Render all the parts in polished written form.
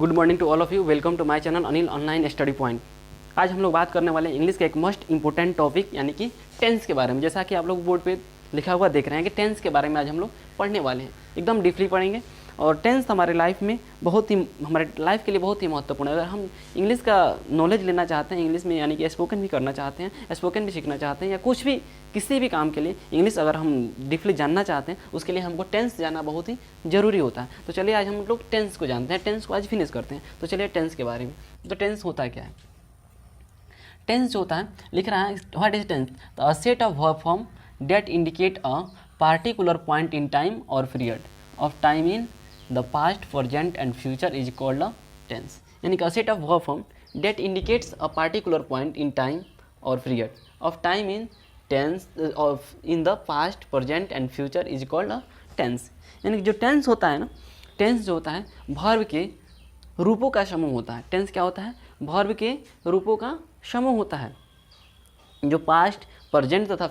Good morning to all of you. Welcome to my channel Anil online study point. आज हम लोग बात करने वाले हैं इंग्लिश का एक मोस्ट इंपॉर्टेंट टॉपिक यानी कि टेंस के बारे में। जैसा कि आप लोग बोर्ड पे लिखा हुआ देख रहे हैं कि टेंस के बारे में आज हम लोग पढ़ने वाले हैं, एकदम डीपली पढ़ेंगे। और टेंस हमारे लाइफ में हमारे लाइफ के लिए बहुत ही महत्वपूर्ण है। अगर हम इंग्लिश का नॉलेज लेना चाहते हैं, इंग्लिश में यानी कि स्पोकन भी करना चाहते हैं, स्पोकन भी सीखना चाहते हैं, या कुछ भी किसी भी काम के लिए इंग्लिश अगर हम डीपली जानना चाहते हैं, उसके लिए हमको टेंस जानना बहुत ही ज़रूरी होता है। तो चलिए आज हम लोग टेंस को जानते हैं, टेंस को आज फिनिश करते हैं। तो चलिए टेंस के बारे में। तो टेंस होता क्या है? टेंस जो होता है, लिख रहा है what is tense? A set of verb form that indicate a particular point in time और period of time in the past, present and future is called a tense. यानी कि a set of verb form that indicates a particular point in time और period of time in tense of in the past, present and future is called a tense. यानी कि जो tense होता है ना, tense जो होता है वर्ब के रूपों का समूह होता है। टेंस क्या होता है? वर्ब के रूपों का समूह होता है जो पास्ट, प्रेजेंट तथा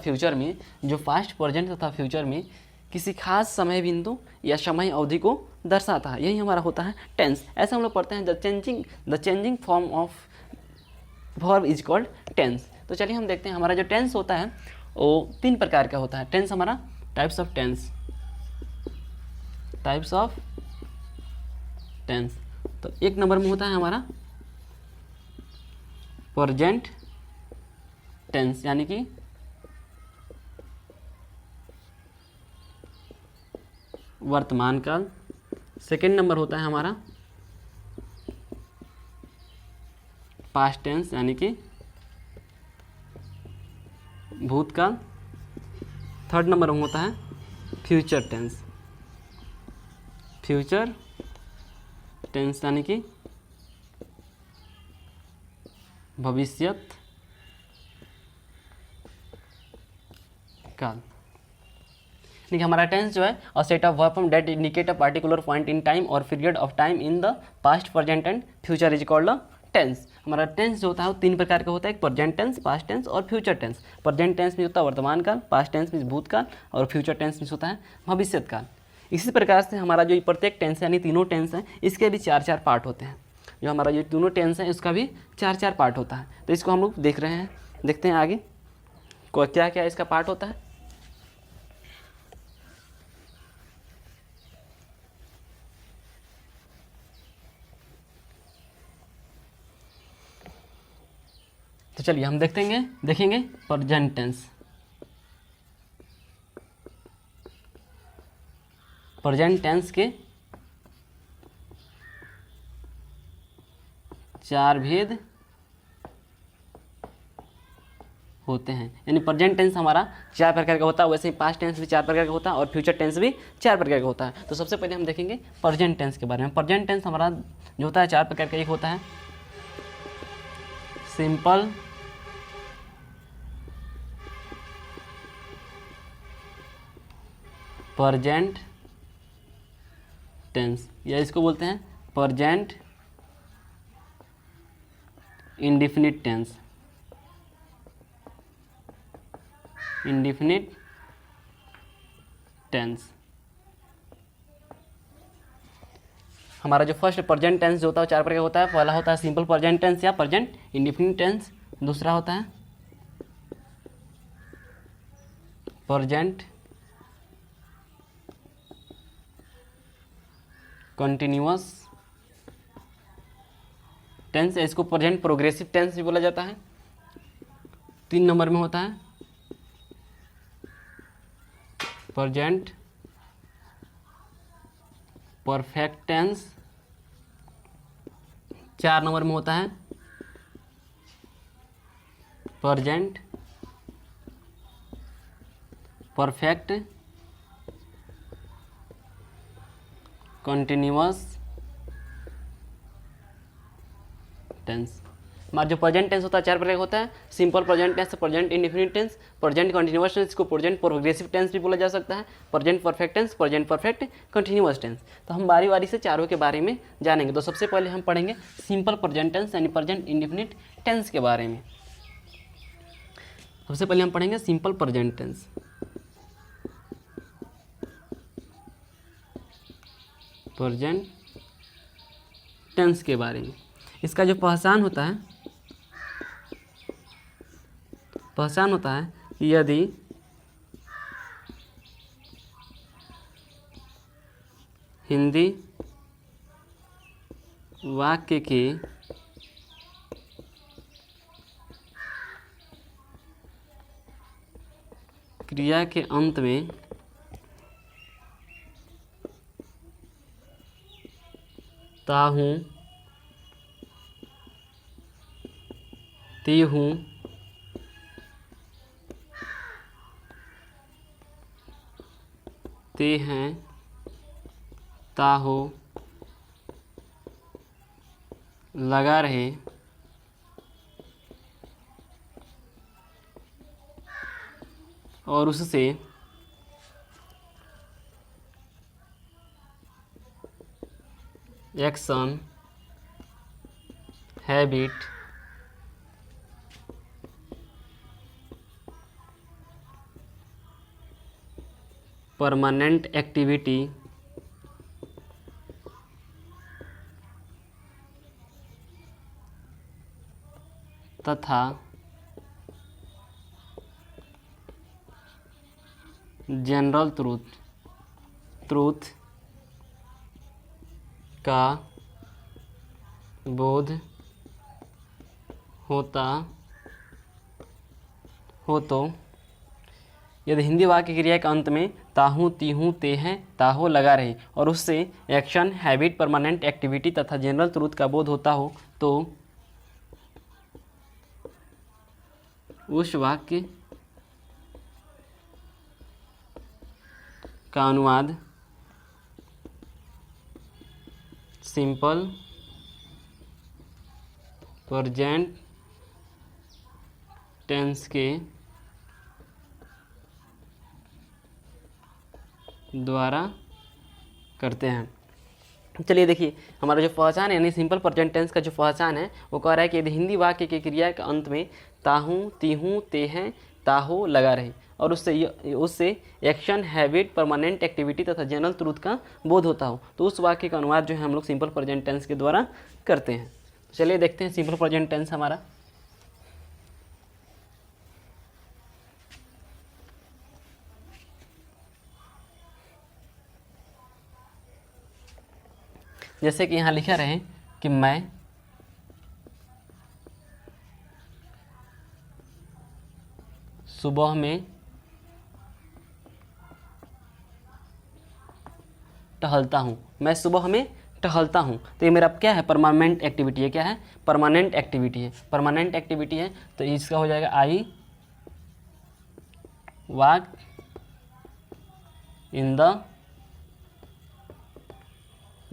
फ्यूचर में किसी खास समय बिंदु या समय अवधि को दर्शाता है। यही हमारा होता है टेंस। ऐसा हम लोग पढ़ते हैं the changing form of verb is called tense. तो चलिए हम देखते हैं हमारा जो टेंस होता है वो 3 प्रकार का होता है। टेंस हमारा टाइप्स ऑफ टेंस। तो 1 नंबर में होता है हमारा प्रेजेंट टेंस, यानी कि वर्तमान काल। सेकेंड नंबर होता है हमारा पास्ट टेंस, यानी कि भूतकाल। थर्ड नंबर में होता है फ्यूचर टेंस यानी कि भविष्यत काल। देखिए हमारा टेंस जो है a set of verb form that indicate a particular point in time और period of time in the past, present and future is called a tense. हमारा टेंस जो होता है वो 3 प्रकार का होता है, एक प्रेजेंट टेंस, पास्ट टेंस और फ्यूचर टेंस। प्रेजेंट टेंस में होता है वर्तमान काल, पास्ट टेंस में भूतकाल और फ्यूचर टेंस में होता है भविष्यत काल। इसी प्रकार से हमारा जो प्रत्येक टेंस यानी तीनों टेंस हैं, इसके भी 4-4 पार्ट होते हैं। जो हमारा ये दोनों टेंस है उसका भी 4-4 पार्ट होता है। तो इसको हम लोग देख रहे हैं, देखते हैं आगे क्या क्या इसका पार्ट होता है। तो चलिए हम देखेंगे प्रेजेंट टेंस। प्रेजेंट टेंस के 4 भेद होते हैं। यानी प्रेजेंट टेंस हमारा 4 प्रकार का होता है, वैसे ही पास्ट टेंस भी 4 प्रकार का होता है और फ्यूचर टेंस भी 4 प्रकार का होता है। तो सबसे पहले हम देखेंगे प्रेजेंट टेंस के बारे में। प्रेजेंट टेंस हमारा जो होता है 4 प्रकार का। एक होता है सिंपल प्रेजेंट टेंस, या इसको बोलते हैं प्रेजेंट इंडेफिनिट टेंस। हमारा जो फर्स्ट प्रेजेंट टेंस जो होता है 4 प्रकार का होता है। पहला होता है सिंपल प्रेजेंट टेंस या प्रेजेंट इंडेफिनिट टेंस। दूसरा होता है प्रेजेंट कंटिन्यूअस टेंस, इसको प्रेजेंट प्रोग्रेसिव टेंस भी बोला जाता है। 3 नंबर में होता है प्रेजेंट परफेक्ट टेंस। 4 नंबर में होता है प्रेजेंट परफेक्ट कंटिन्यूअस टेंस। हमारा जो प्रेजेंट टेंस होता है 4 प्रकार का होता है। Simple present tense, present indefinite tense, present continuous tense, इसको प्रेजेंट प्रोग्रेसिव टेंस भी बोला जा सकता है, present perfect tense, present perfect continuous tense. तो हम बारी बारी से चारों के बारे में जानेंगे। तो सबसे पहले हम पढ़ेंगे सिंपल प्रेजेंट टेंस यानी प्रेजेंट इंडेफिनिट टेंस के बारे में। सबसे पहले हम पढ़ेंगे simple present tense. Present tense के बारे में। इसका जो पहचान होता है कि यदि हिंदी वाक्य के क्रिया के अंत में ताहूँ, तीहूँ, ते हैं, ताहो, लगा रहे, और उससे एक्शन, हैबिट, परमानेंट एक्टिविटी तथा जनरल ट्रूथ का बोध होता हो तो यदि हिंदी वाक्य क्रिया के अंत में ताहूँ, तीहूँ, ते हैं, ताहो लगा रहे और उससे एक्शन, हैबिट, परमानेंट एक्टिविटी तथा जनरल ट्रूथ का बोध होता हो तो उस वाक्य का अनुवाद सिंपल प्रेजेंट टेंस के द्वारा करते हैं। चलिए देखिए, हमारा जो पहचान है यानी सिंपल प्रेजेंट टेंस का जो पहचान है वो कह रहा है कि यदि हिंदी वाक्य की क्रिया के अंत में ताहूँ, तीहूँ, ते हैं, ताहो लगा रहे और उससे एक्शन, हैबिट, परमानेंट एक्टिविटी तथा जनरल ट्रूथ का बोध होता हो तो उस वाक्य का अनुवाद जो है हम लोग सिंपल प्रेजेंट टेंस के द्वारा करते हैं। चलिए देखते हैं सिंपल प्रेजेंट टेंस हमारा। जैसे कि यहाँ लिखा रहे कि मैं सुबह में टहलता हूँ, मैं सुबह में टहलता हूँ, तो ये मेरा क्या है, परमानेंट एक्टिविटी है। क्या है, परमानेंट एक्टिविटी है। परमानेंट एक्टिविटी है तो इसका हो जाएगा आई walk in the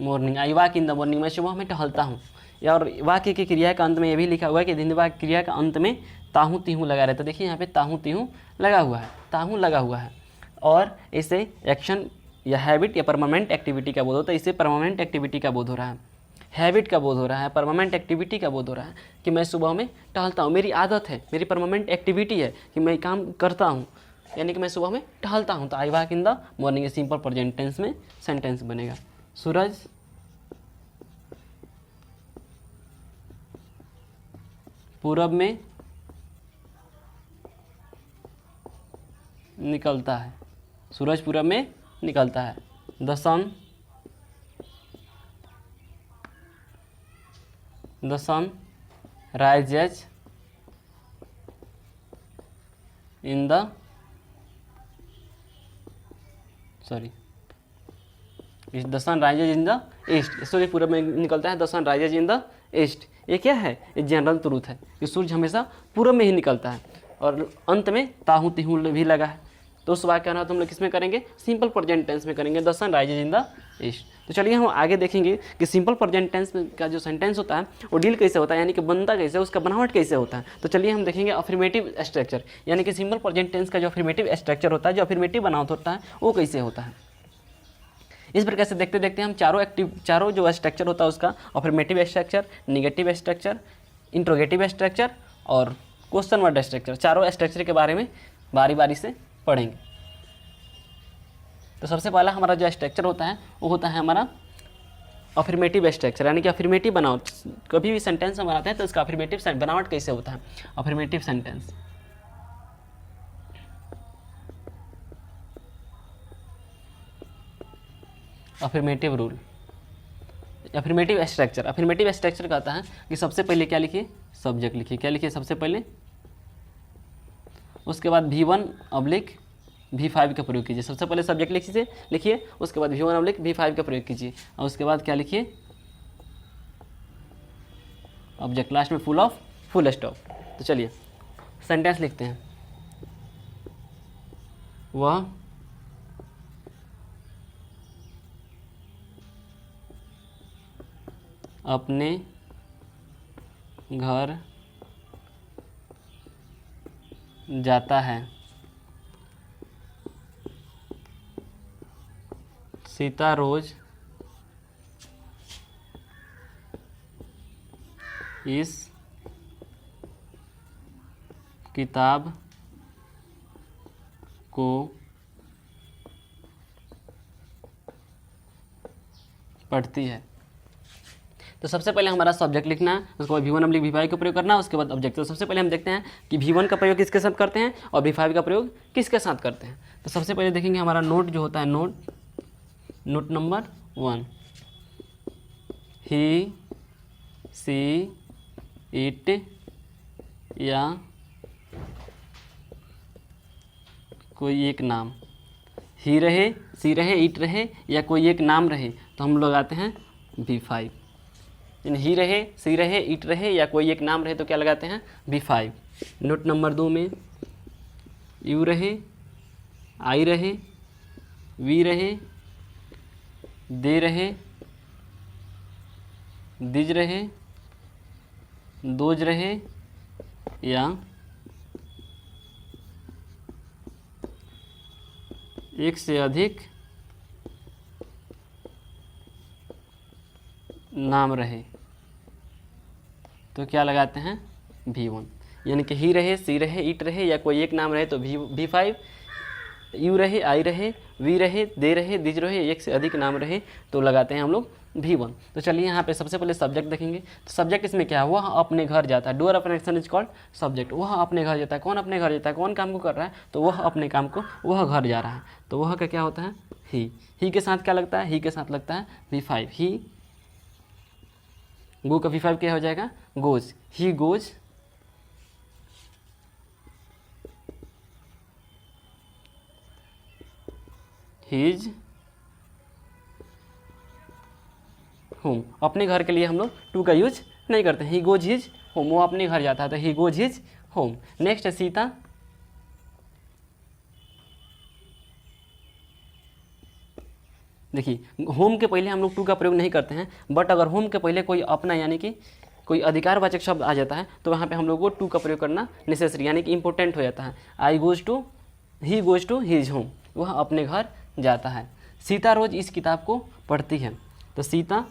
morning. I walk in the morning, मैं सुबह में टहलता हूँ। और वाक्य की क्रिया के अंत में ये भी लिखा हुआ है कि हिंदी वाक्य क्रिया के अंत में ताहूँ, तीहूँ लगा रहता है। देखिए यहाँ पे ताहूँ, तीहूँ लगा हुआ है, ताहूँ लगा हुआ है और इसे एक्शन या हैबिट या परमानेंट एक्टिविटी का बोध होता है। इससे परमानेंट एक्टिविटी का बोध हो रहा है, हैबिट का बोध हो रहा है, परमानेंट एक्टिविटी का बोध हो रहा है कि मैं सुबह में टहलता हूँ, मेरी आदत है, मेरी परमानेंट एक्टिविटी है कि मैं काम करता हूँ, यानी कि मैं सुबह में टहलता हूँ। तो I walk in the morning simple present tense में सेंटेंस बनेगा। सूरज पूरब में निकलता है, सूरज पूरब में निकलता है। The sun rises in the the sun rises in the east. सूर्य पूरब में निकलता है, the sun rises in the east. ये क्या है, ये जनरल ट्रूथ है कि सूर्य हमेशा पूरब में ही निकलता है। और अंत में ताहू, तीहू भी लगा है तो उस वाक्य का हम लोग किस में करेंगे, सिंपल प्रेजेंट टेंस में करेंगे, the sun rises in the east. तो चलिए हम आगे देखेंगे कि सिंपल प्रेजेंट टेंस का जो सेंटेंस होता है वो डील कैसे होता है, यानी कि बनता कैसे, उसका बनावट कैसे होता है। तो चलिए हम देखेंगे अफर्मेटिव स्ट्रक्चर, यानी कि सिंपल प्रेजेंट टेंस का जो अफर्मेटिव स्ट्रक्चर होता है, जो अफर्मेटिव बनावट होता है वो कैसे होता है। इस प्रकार से देखते देखते हम चारों जो स्ट्रक्चर होता है उसका affirmative structure, negative structure, interrogative structure और क्वेश्चन वर्ड स्ट्रक्चर, चारों स्ट्रक्चर के बारे में बारी बारी से पढ़ेंगे। तो सबसे पहला हमारा जो स्ट्रक्चर होता है वो होता है हमारा अफर्मेटिव स्ट्रक्चर यानी कि अफर्मेटिव बनावट। कभी भी सेंटेंस हम बनाते हैं तो इसका अफर्मेटिव बनावट कैसे होता है। Affirmative sentence, affirmative rule, affirmative structure. Affirmative structure कहता है कि सबसे पहले क्या लिखिए, सब्जेक्ट लिखिए। क्या लिखिए सबसे पहले, उसके बाद V1 अब्लिक V5 का प्रयोग कीजिए। सबसे पहले सब्जेक्ट लिखिए, उसके बाद V1 अब्लिक V5 का प्रयोग कीजिए, और उसके बाद क्या लिखिए, ऑब्जेक्ट, लास्ट में फुल स्टॉप। तो चलिए सेंटेंस लिखते हैं। वह अपने घर जाता है। सीता रोज इस किताब को पढ़ती है। तो सबसे पहले हमारा सब्जेक्ट लिखना है, उसके बाद V1 अब्लिक V5 का प्रयोग करना है, उसके बाद ऑब्जेक्ट। तो सबसे पहले हम देखते हैं कि V1 का प्रयोग किसके साथ करते हैं और V5 का प्रयोग किसके साथ करते हैं। तो सबसे पहले देखेंगे हमारा नोट जो होता है, note number 1, he, she, it या कोई एक नाम। ही रहे, सी रहे, इट रहे या कोई एक नाम रहे तो हम लगाते हैं V5। ही रहे, सी रहे, इट रहे या कोई एक नाम रहे तो क्या लगाते हैं V5। नोट नंबर 2 में यू रहे, आई रहे, वी रहे, दे रहे, दिज रहे, दोज रहे या एक से अधिक नाम रहे तो क्या लगाते हैं V1। यानी कि ही रहे, सी रहे, इट रहे या कोई एक नाम रहे तो V5, यू रहे, आई रहे, वी रहे, दे रहे, दिज रहे, एक से अधिक नाम रहे तो लगाते हैं हम लोग V1। तो चलिए यहाँ पे सबसे पहले सब्जेक्ट देखेंगे। तो सब्जेक्ट इसमें क्या है, वह अपने घर जाता है। Doer of an action is called subject. वह अपने घर जाता है। कौन अपने घर जाता है, कौन काम को कर रहा है, तो वह अपने काम को, वह घर जा रहा है। तो वह का क्या होता है, ही के साथ क्या लगता है, ही के साथ लगता है V5। ही, गो का V5 क्या हो जाएगा, goes. He goes, his home. अपने घर के लिए हम लोग टू का यूज नहीं करते। ही गोज हिज होम, वो अपने घर जाता है तो he goes his home. Next है सीता, देखिए होम के पहले हम लोग टू का प्रयोग नहीं करते हैं, बट अगर होम के पहले कोई अपना यानी कि कोई अधिकारवाचक शब्द आ जाता है तो वहाँ पे हम लोग को टू का प्रयोग करना नेसेसरी यानी कि इंपॉर्टेंट हो जाता है। I goes to, he goes to his home, वह अपने घर जाता है। सीता रोज इस किताब को पढ़ती है। तो सीता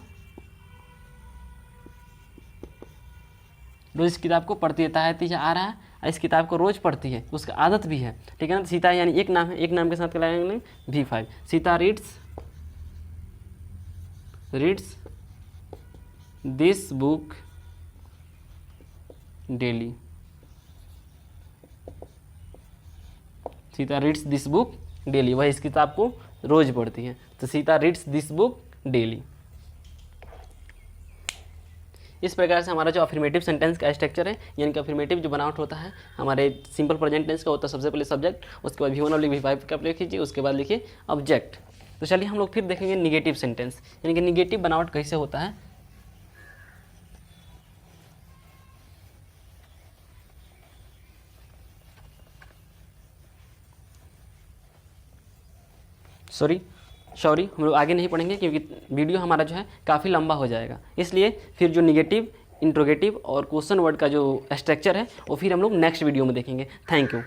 रोज इस किताब को पढ़ती है, ताहती आ रहा है, इस किताब को रोज पढ़ती है, उसका आदत भी है, ठीक है ना। सीता यानी एक नाम है, एक नाम के साथ क्या लगाएंगे V5। Sita reads this book daily. Sita reads this book daily, वह इस किताब को रोज पढ़ती है। तो Sita reads this book daily. इस प्रकार से हमारा जो अफर्मेटिव सेंटेंस का स्ट्रक्चर है, यानी कि अफर्मेटिव जो बनावट होता है हमारे सिंपल प्रेजेंट टेंस का होता है, सबसे पहले सब्जेक्ट, उसके बाद V1 और V5 का प्रयोग कीजिए, उसके बाद लिखिए ऑब्जेक्ट। तो चलिए हम लोग फिर देखेंगे निगेटिव सेंटेंस, यानी कि निगेटिव बनावट कैसे होता है। सॉरी हम लोग आगे नहीं पढ़ेंगे क्योंकि वीडियो हमारा जो है काफ़ी लंबा हो जाएगा, इसलिए फिर जो निगेटिव, इंट्रोगेटिव और क्वेश्चन वर्ड का जो स्ट्रक्चर है वो फिर हम लोग नेक्स्ट वीडियो में देखेंगे। Thank you.